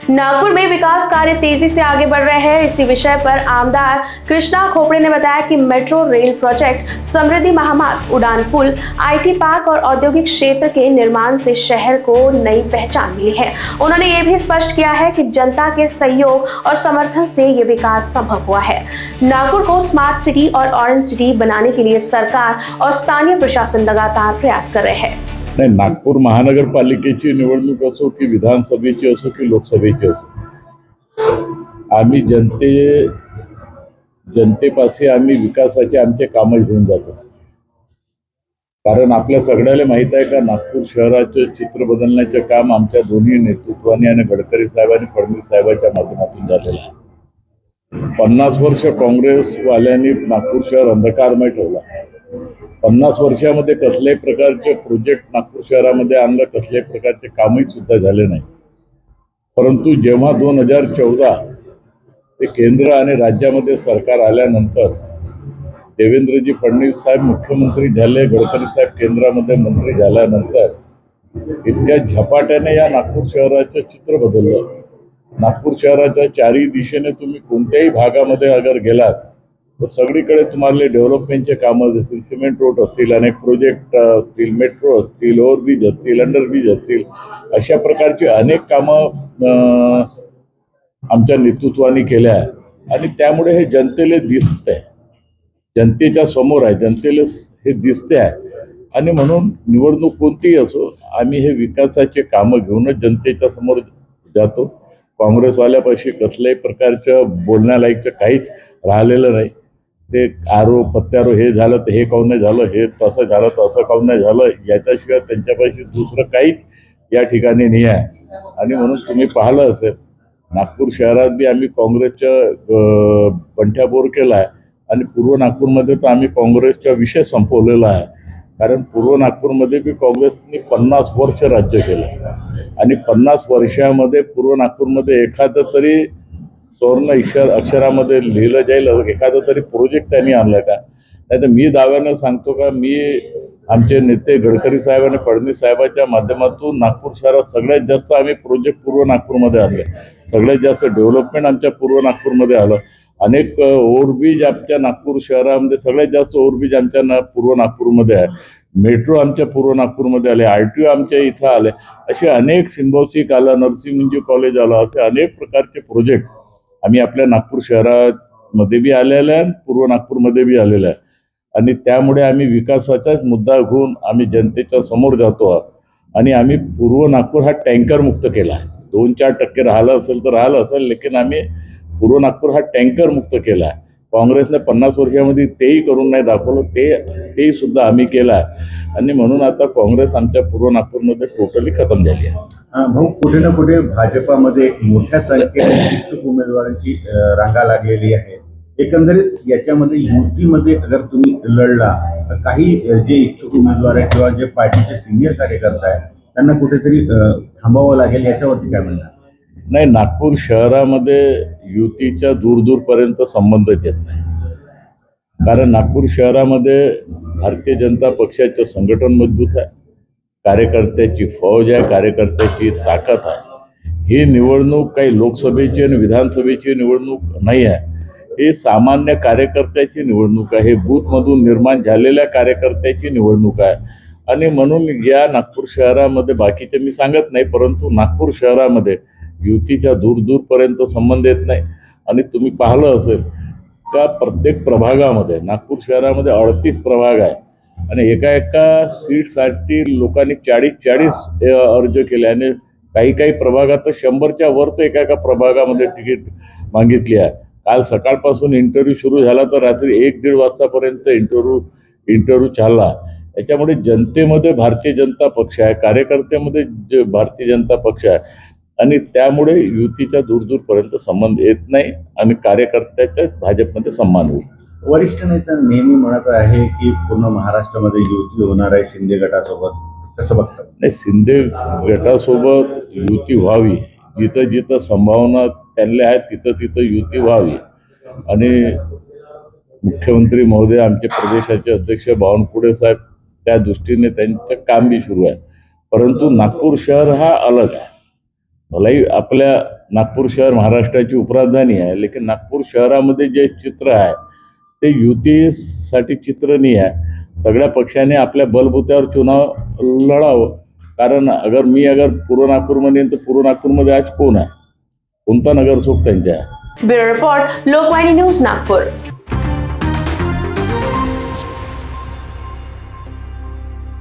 नागपुर में विकास कार्य तेजी से आगे बढ़ रहे हैं। इसी विषय पर आमदार कृष्णा खोपड़े ने बताया कि मेट्रो रेल प्रोजेक्ट, समृद्धि महामार्ग, उड़ान पुल, आईटी पार्क और औद्योगिक क्षेत्र के निर्माण से शहर को नई पहचान मिली है। उन्होंने ये भी स्पष्ट किया है कि जनता के सहयोग और समर्थन से ये विकास संभव हुआ है। नागपुर को स्मार्ट सिटी और ऑरेंज सिटी बनाने के लिए सरकार और स्थानीय प्रशासन लगातार प्रयास कर रहे हैं। नाही, नागपूर महानगरपालिकेची निवडणूक असो की विधानसभेची असो की लोकसभेची असो, आम्ही जनतेपाशी आम्ही विकासाचे आमचे कामं घेऊन जातो। कारण आपल्या सगळ्याला माहित आहे का, नागपूर शहराचे चित्र बदलण्याचे काम आमच्या दोन्ही नेतृत्वाने आणि गडकरी साहेब आणि फडणवीस साहेबांच्या माध्यमातून झालेलं आहे। 50 वर्ष काँग्रेसवाल्यांनी नागपूर शहर अंधकारमय ठेवला। 50 वर्षामध्ये कसल्याही प्रकारचे प्रोजेक्ट नागपूर शहरामध्ये आणलं, कसल्याही प्रकारचे कामही सुद्धा झाले नाही। परंतु जेव्हा 2014 ते केंद्र आणि राज्यामध्ये सरकार आल्यानंतर देवेंद्रजी फडणवीस साहेब मुख्यमंत्री झाले, गडकरी साहेब केंद्रामध्ये मंत्री झाल्यानंतर इतक्या झपाट्याने या नागपूर शहराचं चित्र बदललं। नागपूर शहराच्या चारही दिशेने तुम्ही कोणत्याही भागामध्ये अगर गेलात तर सगळीकडे तुम्हाला डेव्हलपमेंटचे कामं दिसतील। सिमेंट रोड असतील, अनेक प्रोजेक्ट असतील, मेट्रो असतील, ओव्हरब्रिज असतील, अंडरब्रिज असतील, अशा प्रकारची अनेक कामं आमच्या नेतृत्वाने केल्या आहे आणि त्यामुळे हे जनतेला दिसतंय, जनतेच्या समोर आहे, जनतेला हे दिसते आहे। आणि म्हणून निवडणूक कोणतीही असो, आम्ही हे विकासाचे कामं घेऊनच जनतेच्या समोर जातो। काँग्रेसवाल्यापाशी कसल्याही प्रकारचं बोलण्यालायकचं काहीच राहिलेलं नाही। ते आरोप प्रत्यारोप, हे झालं तर हे काऊन नाही झालं, हे तसं झालं तर असं काऊन नाही झालं, याच्याशिवाय त्यांच्यापाशी दुसरं काहीच या ठिकाणी नाही आहे। आणि म्हणून तुम्ही पाहिलं असेल, नागपूर शहरात बी आम्ही काँग्रेसच्या पंठ्याबोर केला आहे आणि पूर्व नागपूरमध्ये तर आम्ही काँग्रेसचा विषय संपवलेला आहे। कारण पूर्व नागपूरमध्ये बी काँग्रेसने 50 वर्ष राज्य केलं आणि 50 वर्षामध्ये पूर्व नागपूरमध्ये एखादं तरी सुवर्ण अक्षरामध्ये लिहिलं जाईल, एखादं तरी प्रोजेक्ट त्यांनी आणलं का? नाही तर मी दाव्यानं सांगतो का, मी आमचे नेते गडकरी साहेब आणि फडणवीस साहेबांच्या माध्यमातून नागपूर शहरात सगळ्यात जास्त आम्ही प्रोजेक्ट पूर्व नागपूरमध्ये आणले, सगळ्यात जास्त डेव्हलपमेंट आमच्या पूर्व नागपूरमध्ये आलं। अनेक ओव्हरब्रिज आमच्या नागपूर शहरामध्ये, सगळ्यात जास्त ओव्हरब्रिज आमच्या पूर्व नागपूरमध्ये आहे। मेट्रो आमच्या पूर्व नागपूरमध्ये आले, RTO आमच्या इथं आले, असे अनेक सिम्बॉसिक आलं, नरसिंह कॉलेज आलं, असे अनेक प्रकारचे प्रोजेक्ट आम्ही आपल्या नागपूर शहरामध्ये बी आलेले आहे, पूर्व नागपूरमध्ये बी आलेले आहे। आणि त्यामुळे आम्ही विकासाचाच मुद्दा घेऊन आम्ही जनतेच्या समोर जातो आणि आम्ही पूर्व नागपूर हा टँकर मुक्त केला आहे। 2-4% राहिलं असेल तर राहिलं असेल, लेकिन आम्ही पूर्व नागपूर हा टँकर मुक्त केला आहे। काँग्रेसने 50 वर्षामध्ये तेही करून नाही दाखवलं, तेही सुद्धा आम्ही केलं आहे। आणि म्हणून आता काँग्रेस आमच्या पूर्व नागपूरमध्ये टोटली खतम झाली आहे। भाऊ, कुठे ना कुठे भाजपामध्ये एक मोठ्या संख्येने इच्छुक उमेदवारांची रांगा लागलेली आहे। एकंदरीत याच्यामध्ये युतीमध्ये अगर तुम्ही लढला तर काही जे इच्छुक उमेदवार आहेत किंवा जे पार्टीचे सिनियर कार्यकर्ते आहेत त्यांना कुठेतरी थांबावं लागेल, याच्यावरती काय म्हणणार? नाही, नागपूर शहरामध्ये युतीच्या दूरपर्यंत संबंधच येत नाही। कारण नागपूर शहरामध्ये भारतीय जनता पक्षाचं संघटन मजबूत आहे, कार्यकर्त्याची फौज आहे, कार्यकर्त्याची ताकद आहे। ही निवडणूक काही लोकसभेची आणि विधानसभेची निवडणूक नाही आहे, ही सामान्य कार्यकर्त्याची निवडणूक आहे, बूथमधून निर्माण झालेल्या कार्यकर्त्याची निवडणूक आहे। आणि म्हणून या नागपूर शहरामध्ये बाकीचे मी सांगत नाही, परंतु नागपूर शहरामध्ये युतीच्या दूरपर्यंत संबंध येत नाही। आणि तुम्ही पाहिलं असेल का, प्रत्येक प्रभागामध्ये, नागपूर शहरामध्ये 38 प्रभाग आहे आणि एका सीटसाठी लोकांनी 40 अर्ज केले आणि काही प्रभागात 100च्या वर तर एका प्रभागामध्ये तिकीट मागितली आहे। काल सकाळपासून इंटरव्ह्यू सुरू झाला तर रात्री 1-1.5 वाजतापर्यंत इंटरव्ह्यू चालला। याच्यामुळे जनतेमध्ये भारतीय जनता पक्ष आहे, कार्यकर्त्यामध्ये भारतीय जनता पक्ष आहे आणि त्यामुळे युतीच्या दूरपर्यंत संबंध येत नाही आणि कार्यकर्त्याच्या भाजपमध्ये सन्मान होईल। वरिष्ठ नेता नेहमी म्हणत आहे की पूर्ण महाराष्ट्रामध्ये युती होणार आहे शिंदे गटासोबत, कसं बघतात? नाही, शिंदे गटासोबत युती व्हावी, जिथं संभावना त्यांना आहे तिथं युती व्हावी। आणि मुख्यमंत्री महोदय, आमचे प्रदेशाचे अध्यक्ष बावनकुळे साहेब, त्या दृष्टीने त्यांचं काम बी सुरू आहे। परंतु नागपूर शहर हा अलग आहे। भलाई आपल्या नागपूर शहर महाराष्ट्राची उपराजधानी आहे, लेकिन नागपूर शहरामध्ये जे चित्र आहे ते युतीसाठी चित्र नाही आहे. सगळ्या पक्षाने आपल्या बलबुत्यावर चुनाव लढावं. कारण अगर पूर्व नागपूरमध्ये तर पूर्व नागपूरमध्ये आज कोण आहे, कोणता नगरसेवक त्यांच्या आहे. Bureau report, Lokvani news, Nagpur.